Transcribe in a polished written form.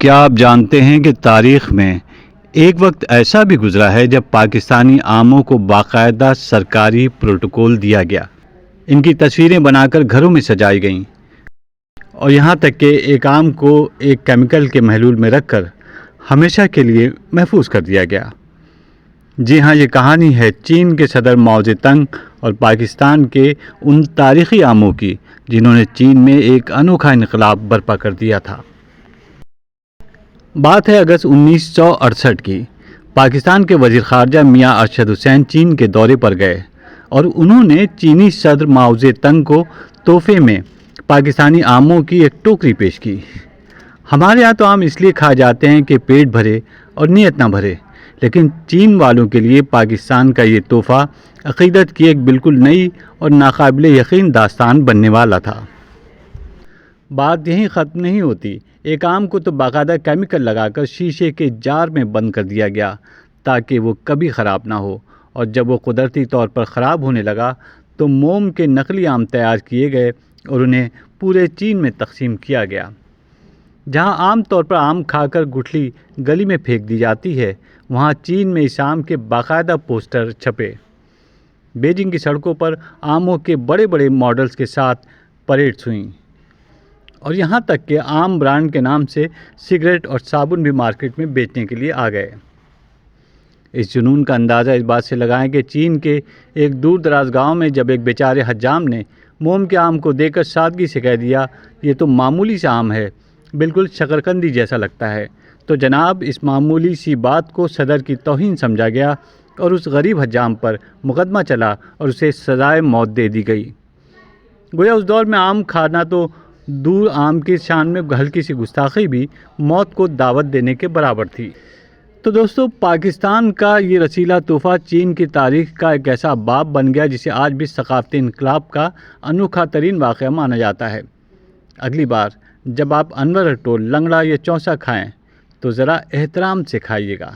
کیا آپ جانتے ہیں کہ تاریخ میں ایک وقت ایسا بھی گزرا ہے جب پاکستانی آموں کو باقاعدہ سرکاری پروٹوکول دیا گیا، ان کی تصویریں بنا کر گھروں میں سجائی گئیں اور یہاں تک کہ ایک آم کو ایک کیمیکل کے محلول میں رکھ کر ہمیشہ کے لیے محفوظ کر دیا گیا۔ جی ہاں، یہ کہانی ہے چین کے صدر ماؤ زے تنگ اور پاکستان کے ان تاریخی آموں کی جنہوں نے چین میں ایک انوکھا انقلاب برپا کر دیا تھا۔ بات ہے اگست 1968 کی۔ پاکستان کے وزیر خارجہ میاں ارشد حسین چین کے دورے پر گئے اور انہوں نے چینی صدر ماؤ زے تنگ کو تحفے میں پاکستانی آموں کی ایک ٹوکری پیش کی۔ ہمارے یہاں تو آم اس لیے کھائے جاتے ہیں کہ پیٹ بھرے اور نیت نہ بھرے، لیکن چین والوں کے لیے پاکستان کا یہ تحفہ عقیدت کی ایک بالکل نئی اور ناقابل یقین داستان بننے والا تھا۔ بات یہیں ختم نہیں ہوتی۔ ایک آم کو تو باقاعدہ کیمیکل لگا کر شیشے کے جار میں بند کر دیا گیا تاکہ وہ کبھی خراب نہ ہو، اور جب وہ قدرتی طور پر خراب ہونے لگا تو موم کے نقلی آم تیار کیے گئے اور انہیں پورے چین میں تقسیم کیا گیا۔ جہاں عام طور پر آم کھا کر گٹھلی گلی میں پھینک دی جاتی ہے، وہاں چین میں اس آم کے باقاعدہ پوسٹر چھپے۔ بیجنگ کی سڑکوں پر آموں کے بڑے بڑے ماڈلز کے ساتھ پریڈز ہوئیں، اور یہاں تک کہ آم برانڈ کے نام سے سگریٹ اور صابن بھی مارکیٹ میں بیچنے کے لیے آ گئے۔ اس جنون کا اندازہ اس بات سے لگائیں کہ چین کے ایک دور دراز گاؤں میں جب ایک بیچارے حجام نے موم کے آم کو دیکھ کر سادگی سے کہہ دیا، یہ تو معمولی سا آم ہے، بالکل شکرقندی جیسا لگتا ہے، تو جناب اس معمولی سی بات کو صدر کی توہین سمجھا گیا اور اس غریب حجام پر مقدمہ چلا اور اسے سزائے موت دے دی گئی۔ گویا اس دور میں آم کھانا تو دور، آم کی شان میں ہلکی سی گستاخی بھی موت کو دعوت دینے کے برابر تھی۔ تو دوستو، پاکستان کا یہ رسیلا تحفہ چین کی تاریخ کا ایک ایسا باب بن گیا جسے آج بھی ثقافتی انقلاب کا انوکھا ترین واقعہ مانا جاتا ہے۔ اگلی بار جب آپ انور اٹول، لنگڑا یا چوسا کھائیں تو ذرا احترام سے کھائیے گا۔